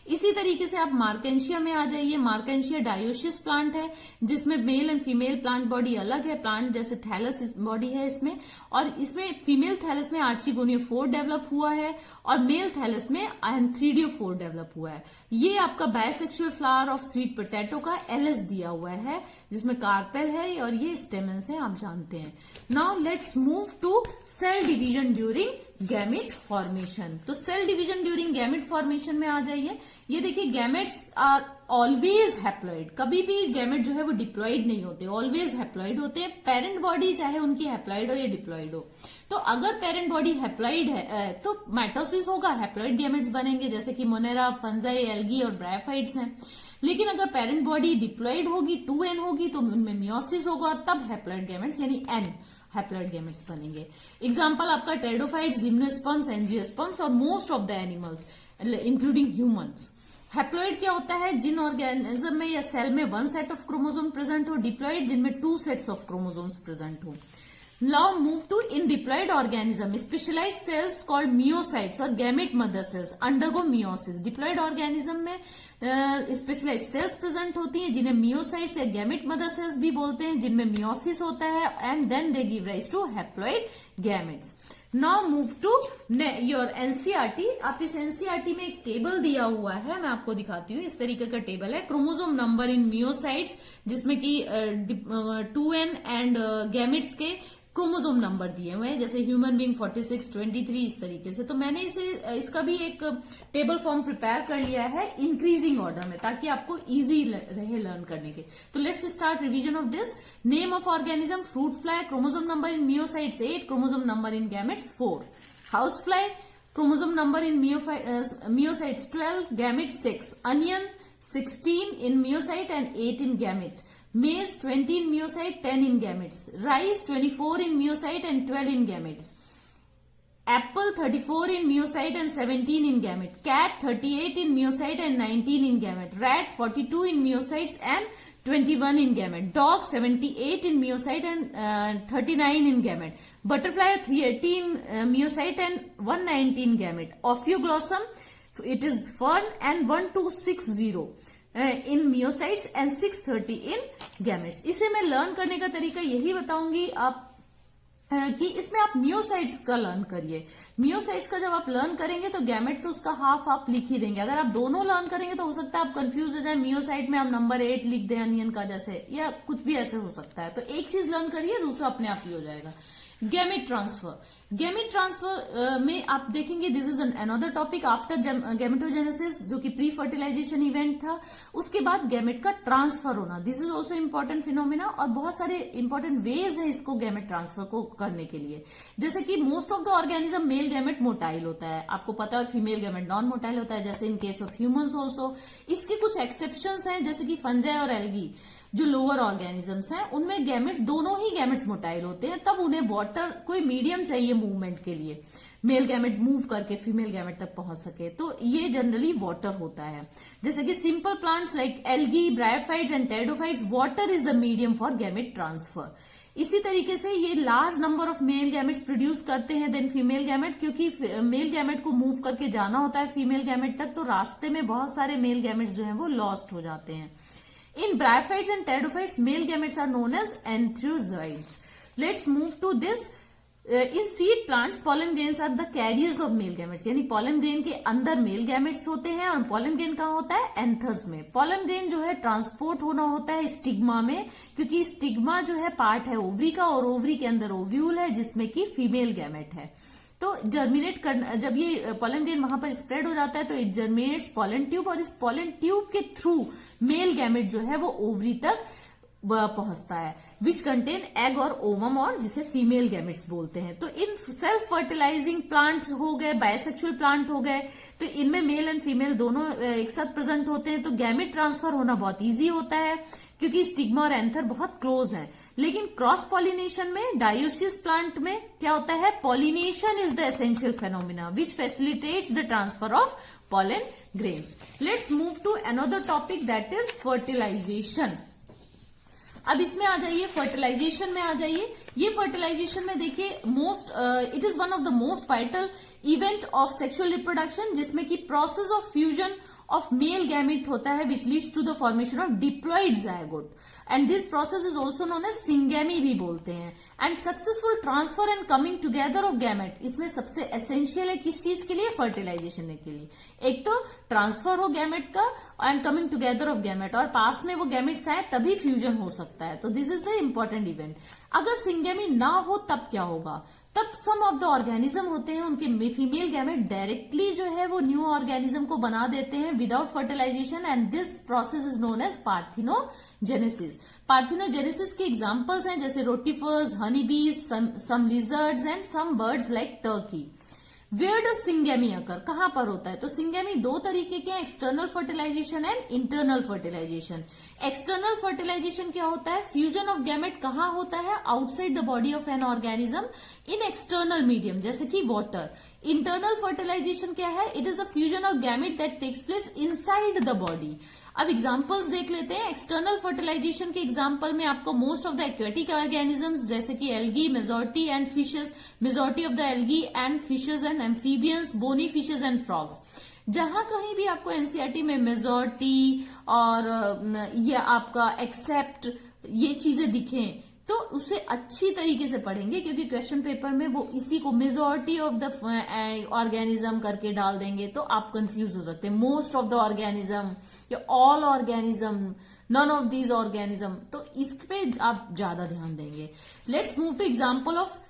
इसी तरीके से आप मार्केंशिया में आ जाइए। मार्केंशिया डायोशियस प्लांट है जिसमें mail and female plant body अलग है, प्लांट जैसे थैलस बॉडी है इसमें, और इसमें फीमेल थैलस में आर्चिगोनियो 4 डेवलप हुआ है और मेल थैलस में एंथ्रीडियो 4 डेवलप हुआ है। ये आपका bisexual flower of sweet potato का एलएस दिया हुआ है जिसमें कार्पेल है और ये स्टेमेंस है, आप जानते हैं। Now let's move to cell division during gamete formation. तो cell division during gamete formation में आ जाइए। ये देखिए गैमेट्स आर ऑलवेज हैप्लॉइड, कभी भी गैमेट जो है वो डिप्लॉइड नहीं होते, ऑलवेज हैप्लॉइड होते हैं। पेरेंट बॉडी चाहे उनकी हैप्लॉइड हो या डिप्लॉइड हो, तो अगर पेरेंट बॉडी हैप्लॉइड है तो माइटोसिस होगा, हैप्लॉइड गैमेट्स बनेंगे जैसे कि मोनेरा, फंजाई, एल्गी और ब्रायोफाइट्स हैं। लेकिन अगर पेरेंट बॉडी डिप्लॉइड होगी, 2n होगी, तो उनमें मियोसिस होगा और तब हैप्लॉइड गैमेट्स यानी n हैप्लॉइड गैमेट्स बनेंगे। एग्जाम्पल आपका टेरिडोफाइट्स, जिम्नोस्पर्म्स, एंजियोस्पर्म्स और most of the animals including humans. Haploid क्या होता है? जिन ऑर्गेनिज्म में या सेल में 1 सेट ऑफ क्रोमोसोम प्रेजेंट हो। डिप्लॉइड जिनमें 2 सेट्स ऑफ क्रोमोसोम्स प्रेजेंट हो। Now move to in diploid organism, specialized cells called myocytes और gamete mother cells undergo meiosis. Diploid organism में स्पेशलाइज सेल्स प्रेजेंट होती हैं जिन्हें मियोसाइट्स या गैमेट मदर सेल्स भी बोलते हैं, जिनमें मियोसिस होता है and then they give rise to haploid gametes. Now move to your NCERT. आप इस एनसीईआरटी में एक टेबल दिया हुआ है, मैं आपको दिखाती हूँ. इस तरीके का टेबल है. क्रोमोसोम नंबर इन मियोसाइट्स जिसमें कि 2n एंड गैमेट्स के क्रोमोसोम नंबर दिए हुए हैं, जैसे ह्यूमन बीइंग 46, 23 इस तरीके से. तो मैंने इसका भी एक टेबल फॉर्म प्रिपेयर कर लिया है इंक्रीजिंग ऑर्डर में, ताकि आपको इजी रहे लर्न करने के. तो let's start revision of this. Name of organism fruit fly, chromosome number in myocytes 8, chromosome number in gametes 4. House fly, chromosome number in myocytes 12, gamete 6. Onion 16 in myocyte and 8 in gamete. Maize 20 in myocyte, 10 in gametes. Rice 24 in myocyte and 12 in gametes. Apple 34 in myocyte and 17 in gamete. Cat 38 in myocyte and 19 in gamete. Rat 42 in myocytes and 21 in gamete. Dog 78 in myocyte and 39 in gamete. Butterfly 30 in myocyte and 119 in gamete. Ophioglossum, it is fern and 1260 in myocytes and 630 in gametes. इसे मैं learn करने का तरीका यही बताऊंगी आप कि इसमें आप मियोसाइट्स का लर्न करिए. मियोसाइट्स का जब आप लर्न करेंगे तो गैमेट तो उसका हाफ आप लिख ही देंगे. अगर आप दोनों लर्न करेंगे तो हो सकता है आप कंफ्यूज हो जाए, मियोसाइट में आप नंबर 8 लिख दें अनियन का जैसे, या कुछ भी ऐसे हो सकता है. तो एक चीज लर्न करिए, दूसरा अपने आप ही हो जाएगा. Gamete transfer. गैमेट ट्रांसफर में आप देखेंगे this is another topic after gametogenesis, जो कि प्री फर्टिलाइजेशन इवेंट था. उसके बाद गैमेट का ट्रांसफर होना, this is also important phenomena. और बहुत सारे इंपॉर्टेंट वेज है इसको गैमेट ट्रांसफर को करने के लिए. जैसे कि most of the organism male gamete motile होता है, आपको पता है, और फीमेल गैमेट नॉन मोटाइल होता है, जैसे इन केस ऑफ ह्यूमंस ऑल्सो. इसके कुछ एक्सेप्शंस हैं, जैसे कि फंजाई और एल्गी जो लोअर ऑर्गेनिजम्स हैं, उनमें गैमेट्स, दोनों ही गैमेट्स मोटाइल होते हैं. तब उन्हें वाटर, कोई मीडियम चाहिए मूवमेंट के लिए, मेल गैमेट मूव करके फीमेल गैमेट तक पहुंच सके, तो ये जनरली वाटर होता है. जैसे कि simple plants like algae, bryophytes and pteridophytes, water is the medium for gamete transfer. इसी तरीके से ये large number of male gametes produce करते हैं देन फीमेल गैमेट, क्योंकि मेल गैमेट को मूव करके जाना होता है फीमेल गैमेट तक, तो रास्ते में बहुत सारे मेल गैमेट्स जो हैं वो लॉस्ट हो जाते हैं. In bryophytes and pteridophytes, male gametes are known as antherozoids. Let's move to this. In seed plants, pollen grains are the carriers of male gametes. यानी pollen grain के अंदर male gametes होते हैं, और pollen grain कहाँ होता है? Anthers में. pollen grain जो है ट्रांसपोर्ट होना होता है स्टिग्मा में, क्योंकि स्टिग्मा जो है पार्ट है ओवरी का, और ओवरी के अंदर ओव्यूल है जिसमें कि फीमेल गैमेट है. तो जर्मिनेट करना, जब ये पॉलन ग्रेन वहां पर स्प्रेड हो जाता है तो इट जर्मिनेट्स पॉलन ट्यूब, और इस पॉलन ट्यूब के थ्रू मेल गैमेट जो है वो ओवरी तक पहुंचता है, विच कंटेन एग और ओवम, और जिसे फीमेल गैमेट्स बोलते हैं. तो इन सेल्फ फर्टिलाइजिंग प्लांट हो गए, बायसेक्सुअल प्लांट हो गए, तो इनमें मेल एंड फीमेल दोनों एक साथ प्रेजेंट होते हैं. तो गैमेट ट्रांसफर होना बहुत इजी होता है क्योंकि स्टिग्मा और एंथर बहुत क्लोज हैं. लेकिन क्रॉस पॉलिनेशन में, डायोसियस प्लांट में क्या होता है? Pollination is the essential phenomena which facilitates the transfer of pollen grains. Let's move to another topic, that is fertilization. अब इसमें आ जाइए, फर्टिलाइजेशन में आ जाइए. ये फर्टिलाइजेशन में देखिए it is one of the most vital event of sexual reproduction, जिसमें कि process of fusion of male gamete होता है which leads to the formation of diploid zygote, and this process is also known as syngamy भी बोलते हैं. and successful transfer and coming together of gamete, इसमें सबसे essential है किस चीज के लिए? फर्टिलाइजेशन के लिए. एक तो ट्रांसफर हो गैमेट का and coming together of gamete, और पास में वो गैमेट्स आए तभी फ्यूजन हो सकता है. तो this is the important event. अगर सिंगेमी ना हो तब क्या होगा? तब सम ऑफ द ऑर्गेनिज्म होते हैं, उनके फीमेल गैमेट डायरेक्टली जो है वो न्यू ऑर्गेनिज्म को बना देते हैं without fertilization, and this process is known as parthenogenesis. Parthenogenesis के एग्जांपल्स हैं जैसे rotifers, honey bees, some lizards and some birds like turkey. Where does syngamy occur? कहां पर होता है? तो सिंगेमी दो तरीके के हैं, external fertilisation and internal fertilisation. External fertilisation क्या होता है? फ्यूजन ऑफ गैमेट कहां होता है? Outside the body of an organism in external medium, जैसे कि वाटर. इंटरनल फर्टिलाइजेशन क्या है? It is the fusion of gamete that takes place inside the body. अब एग्जांपल्स देख लेते हैं। एक्सटर्नल फर्टिलाइजेशन के एग्जांपल में आपको most of the aquatic organisms जैसे कि algae, majority and fishes, majority of the algae and fishes and amphibians, bony fishes and frogs. जहां कहीं भी आपको एनसीईआरटी में मेजोरिटी और ये आपका एक्सेप्ट ये चीजें दिखें तो उसे अच्छी तरीके से पढ़ेंगे, क्योंकि क्वेश्चन पेपर में वो इसी को मेजोरिटी ऑफ द ऑर्गेनिज्म करके डाल देंगे तो आप कंफ्यूज हो सकते हैं। मोस्ट ऑफ द ऑर्गेनिज्म या all organism, none of these organism, तो इस पे आप ज्यादा ध्यान देंगे। Let's move to example of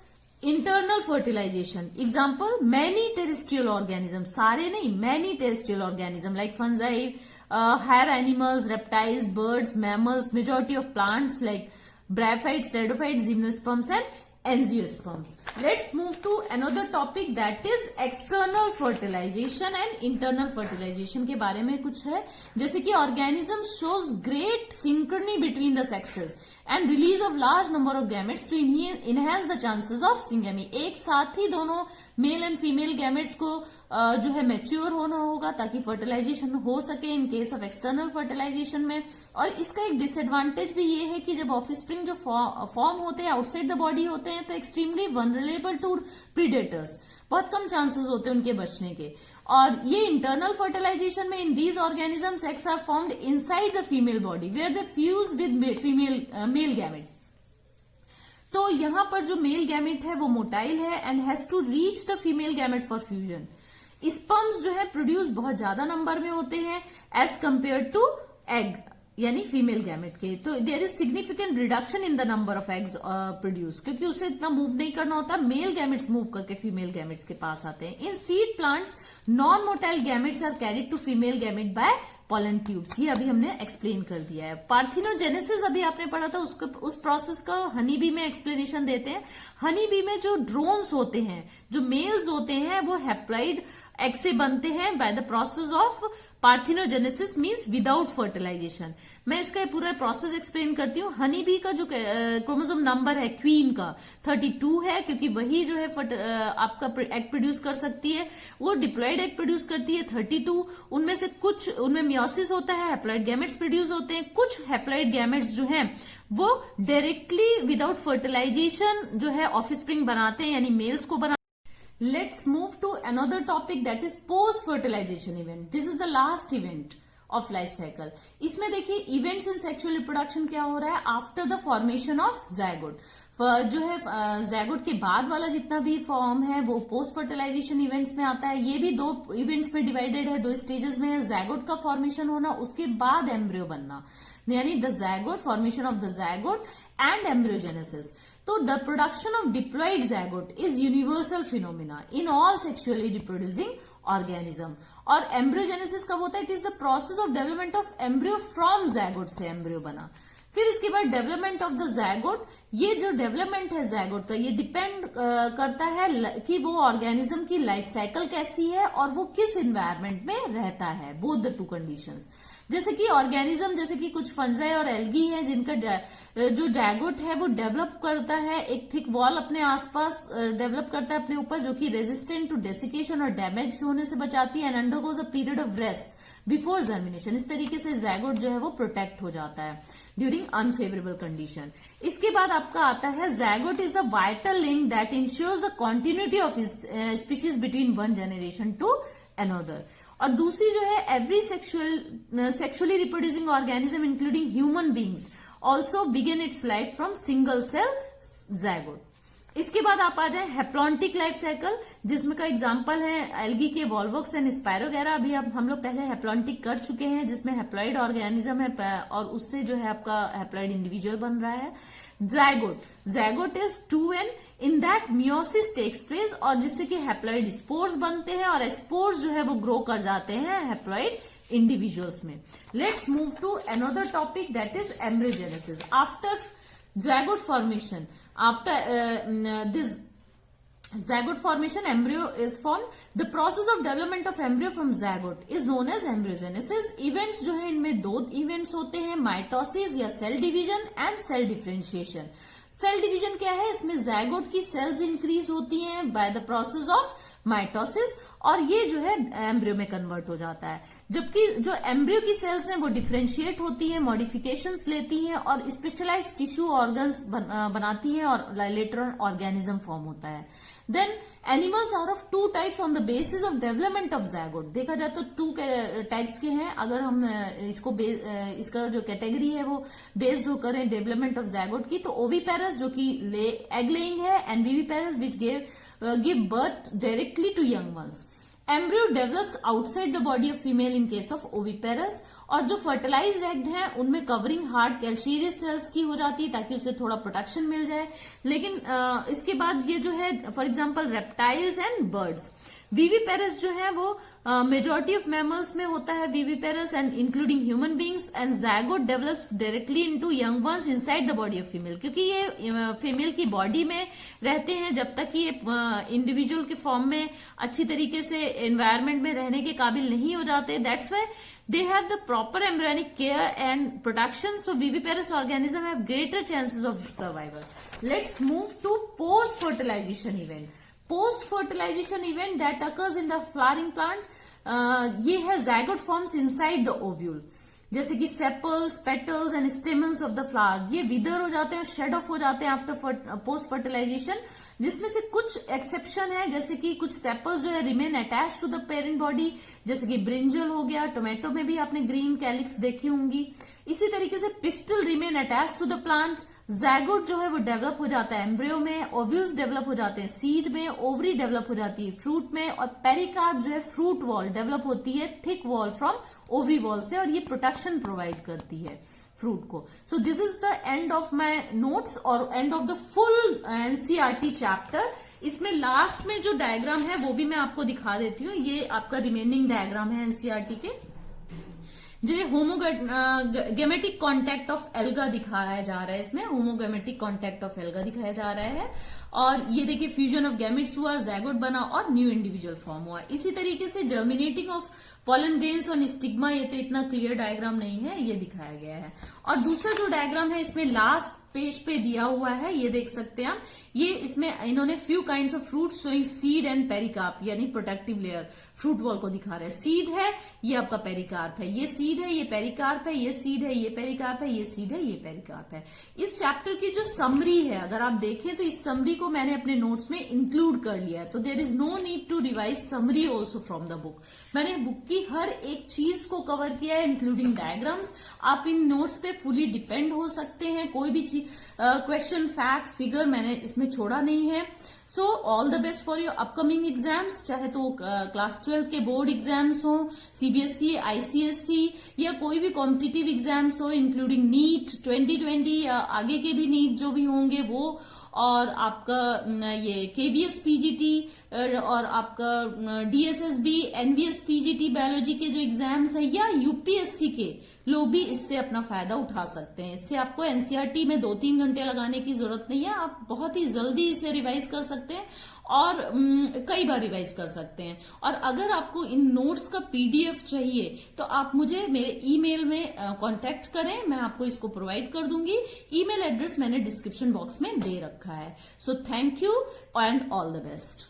internal fertilisation. Example, many terrestrial organism, सारे नहीं, many terrestrial organism like fungi, higher animals, reptiles, birds, mammals, majority of plants like bryophytes, pteridophytes, gymnosperms and angiosperms. Let's move to another topic that is external fertilization and internal fertilization के बारे में कुछ है, जैसे कि organism shows great synchrony between the sexes and release of large number of gametes to enhance the chances of syngamy. एक साथ ही दोनों मेल एंड फीमेल गैमेट्स को जो है मैच्योर होना होगा ताकि फर्टिलाइजेशन हो सके in case of external fertilisation में. और इसका एक डिसएडवांटेज भी ये है कि जब ऑफस्प्रिंग जो फॉर्म होते हैं आउटसाइड द बॉडी होते हैं तो एक्सट्रीमली वनरेबल टू प्रीडेटर्स, बहुत कम चांसेस होते हैं उनके बचने के. और ये इंटरनल फर्टिलाइजेशन में in these organisms eggs are formed inside the female body where they fuse with female male gamete. तो यहां पर जो मेल गैमेट है वो मोटाइल है and has to reach the female gamete for fusion. Sperms जो है प्रोड्यूस बहुत ज्यादा नंबर में होते हैं एज कंपेयर टू एग यानी फीमेल गैमेट के. तो there is significant reduction in the number of eggs produce, क्योंकि उसे इतना मूव नहीं करना होता. मेल गैमेट्स मूव करके फीमेल गैमेट्स के पास आते हैं. In seed plants non motile gametes are carried to female gamete bye pollen tubes. ये अभी हमने एक्सप्लेन कर दिया है. पार्थिनोजेनेसिस अभी आपने पढ़ा था, उस प्रोसेस का हनी बी में एक्सप्लेनेशन देते हैं. हनी बी में जो ड्रोन्स होते हैं, जो मेल्स होते हैं, वो हैप्लॉइड एग से बनते हैं by the process of parthenogenesis means without fertilisation. मैं इसका पूरा प्रोसेस एक्सप्लेन करती हूँ. हनी बी का जो क्रोमोसोम नंबर है क्वीन का 32 है, क्योंकि वही जो है आपका एग प्रोड्यूस कर सकती है. वो डिप्लॉइड एग प्रोड्यूस करती है 32. उनमें से कुछ उनमें मियोसिस होता है, हैप्लॉइड गैमेट्स प्रोड्यूस होते हैं. कुछ हैप्लॉइड गैमेट्स जो हैं वो डायरेक्टली विदाउट फर्टिलाइजेशन जो है ऑफस्प्रिंग बनाते हैं, यानी मेल्स को बनाते हैं. Let's move to another topic that is post-fertilization event. This is the last event of life cycle. इसमें देखिए events in sexual reproduction क्या हो रहा है after the formation of zygote. जो है zygote के बाद वाला जितना भी फॉर्म है वो पोस्ट फर्टिलाइजेशन इवेंट्स में आता है. ये भी दो इवेंट्स में डिवाइडेड है, दो स्टेजेस में है. zygote का फॉर्मेशन होना, उसके बाद एम्ब्रियो बनना, यानी the zygote, formation of the zygote and embryogenesis. तो the production of diploid zygote is universal phenomena in all sexually reproducing organism. और एम्ब्रियोजेनेसिस कब होता है? It is the process of development of embryo from zygote से embryo बना. फिर इसके बाद डेवलपमेंट ऑफ द zygote. ये जो डेवलपमेंट है zygote का, ये डिपेंड करता है कि वो ऑर्गेनिज्म की लाइफ साइकिल कैसी है और वो किस एनवायरमेंट में रहता है. Both the two conditions. जैसे कि ऑर्गेनिज्म, जैसे कि कुछ फंजाई और एल्गी हैं जिनका जो zygote है वो डेवलप करता है, एक थिक वॉल अपने आसपास डेवलप करता है अपने ऊपर, जो कि रेजिस्टेंट टू डेसिकेशन और डैमेज होने से बचाती है and undergoes a period of rest before germination. इस तरीके से zygote जो है वो प्रोटेक्ट हो जाता है ड्यूरिंग अनफेवरेबल कंडीशन. इसके बाद आपका आता है zygote is the vital link that ensures the continuity of species between one generation to another. और दूसरी जो है every sexually reproducing organism including human beings also begin its life from single cell zygote. इसके बाद आप आ जाए haplontic life cycle, जिसमें का एग्जांपल है एल्गी के वॉल्वॉक्स एंड स्पायरोगैरा. अभी अब हम लोग पहले हैप्लॉन्टिक कर चुके हैं, जिसमें हैप्लॉइड ऑर्गेनिज्म है और उससे जो है आपका हैप्लॉइड इंडिविजुअल बन रहा है. zygote is 2n in that meiosis takes place, और जिससे कि हैप्लॉइड स्पोर्स बनते हैं और स्पोर्स जो है वो ग्रो कर जाते हैं हैप्लॉइड इंडिविजुअल्स में. Let's move to another topic that is embryogenesis. After zygote formation, after this zygote formation, embryo is formed. The process of development of embryo from zygote is known as embryogenesis. Events जो है इनमें दो events होते हैं, mitosis या cell division and cell differentiation. Cell division क्या है? इसमें zygote की सेल्स इंक्रीज होती हैं by the process of mitosis, और ये जो है एम्ब्रियो में कन्वर्ट हो जाता है। जबकि जो एम्ब्रियो की सेल्स हैं वो डिफरेंशिएट होती हैं, मॉडिफिकेशंस लेती हैं और स्पेशलाइज्ड टिश्यू ऑर्गन्स बनाती हैं और लेटर ऑन ऑर्गेनिज्म फॉर्म होता है। Then animals are of two types on the basis of development of zygote. देखा जाए तो टू टाइप्स के हैं। अगर हम इसका जो कैटेगरी है वो बेस्ड हो करें डेवलपमेंट ऑफ ज़ायगोट की, तो ओविपेरस जो कि एग लेइंग है, and viviparous which give birth directly to young ones. Embryo develops outside the body of female in case of oviparous, और जो फर्टिलाइज्ड एग हैं उनमें कवरिंग हार्ड कैल्शियस सेल्स की हो जाती है ताकि उसे थोड़ा प्रोटेक्शन मिल जाए। लेकिन इसके बाद ये जो है for example reptiles and birds, viviparous जो है वो मेजॉरिटी ऑफ मैमल्स में होता है viviparous and including human beings, and zygote develops directly into young ones inside the body of female, क्योंकि ये फीमेल की बॉडी में रहते हैं जब तक कि ये इंडिविजुअल के फॉर्म में अच्छी तरीके से एनवायरमेंट में रहने के काबिल नहीं हो जाते। That's why they have the proper embryonic care and protection, so viviparous organisms have greater chances of survival. Let's move to post fertilization event. Post fertilization event that occurs in the flowering plants, ये है zygote forms inside the ovule, जैसे कि sepals, petals and stamens of the flower, ये विदर हो जाते हैं, shade of हो जाते हैं आफ्टर पोस्ट फर्टिलाइजेशन, जिसमें से कुछ एक्सेप्शन है, जैसे कि कुछ सेपल्स जो है remain attached to the parent body, जैसे कि ब्रिंजल हो गया, टोमेटो में भी आपने ग्रीन कैलिक्स देखी होंगी। इसी तरीके से pistil remain attached to the plant, zygote जो है वो डेवलप हो जाता है एम्ब्रियो में, ओव्यूल्स डेवलप हो जाते हैं सीड में, ओवरी डेवलप हो जाती है फ्रूट में, और पेरिकार्प जो है फ्रूट वॉल डेवलप होती है thick wall from ovary wall से, और ये प्रोटेक्शन प्रोवाइड करती है फ्रूट को। So this is the end of my notes और end of the full NCERT chapter. इसमें लास्ट में जो डायग्राम है वो भी मैं आपको दिखा देती हूँ। ये आपका रिमेनिंग डायग्राम है एनसीईआरटी के। जो होमोगेमेटिक कॉन्टैक्ट ऑफ एल्गा दिखाया जा रहा है, इसमें होमोगेमेटिक कॉन्टैक्ट ऑफ एल्गा दिखाया जा रहा है, और ये देखिए फ्यूजन ऑफ गैमेट्स हुआ, ज़ायगोट बना और न्यू इंडिविजुअल फॉर्म हुआ। इसी तरीके से germinating of pollen grains on stigma, ये तो इतना क्लियर डायग्राम नहीं है, ये दिखाया गया है। और दूसरा जो डायग्राम है इसमें लास्ट पेज पे दिया हुआ है, ये देख सकते हैं आप। ये इसमें इन्होंने few kinds of fruit showing seed and pericarp, यानी प्रोटेक्टिव लेयर फ्रूट वॉल को दिखा रहे हैं। सीड है, ये आपका पेरिकार्प है, ये सीड है, ये पेरिकार्प है, ये सीड है, ये पेरिकार्प है, ये सीड है, ये पेरिकार्प है। इस चैप्टर की जो समरी है, अगर आप देखें तो इस समरी को मैंने अपने नोट्स में इंक्लूड कर लिया है, तो there is no need to revise summary also from the book. मैंने बुक की हर एक चीज को कवर किया है इंक्लूडिंग डायग्राम्स। आप इन नोट्स पे फुली डिपेंड हो सकते हैं, कोई भी चीज क्वेश्चन, फैक्ट, फिगर मैंने इसमें छोड़ा नहीं है। So all the best for your upcoming exams, चाहे तो क्लास 12 के बोर्ड एग्जाम्स हो, सीबीएसई, आईसीएसई, या कोई भी कॉम्पिटिटिव एग्जाम्स हो इंक्लूडिंग नीट 2020 या आगे के भी नीट जो भी होंगे वो, और आपका ये केवीएस पीजीटी और आपका डीएसएसबी, एनवीएस पीजीटी बायोलॉजी के जो एग्जाम्स है, या यूपीएससी के लोग भी इससे अपना फायदा उठा सकते हैं। इससे आपको एनसीईआरटी में 2-3 घंटे लगाने की जरूरत नहीं है, आप बहुत ही जल्दी इसे रिवाइज कर सकते हैं और कई बार रिवाइज कर सकते हैं। और अगर आपको इन नोट्स का पीडीएफ चाहिए तो आप मुझे मेरे ईमेल में कांटेक्ट करें, मैं आपको इसको प्रोवाइड कर दूंगी। ईमेल एड्रेस मैंने डिस्क्रिप्शन बॉक्स में दे रखा है। So thank you and all the best.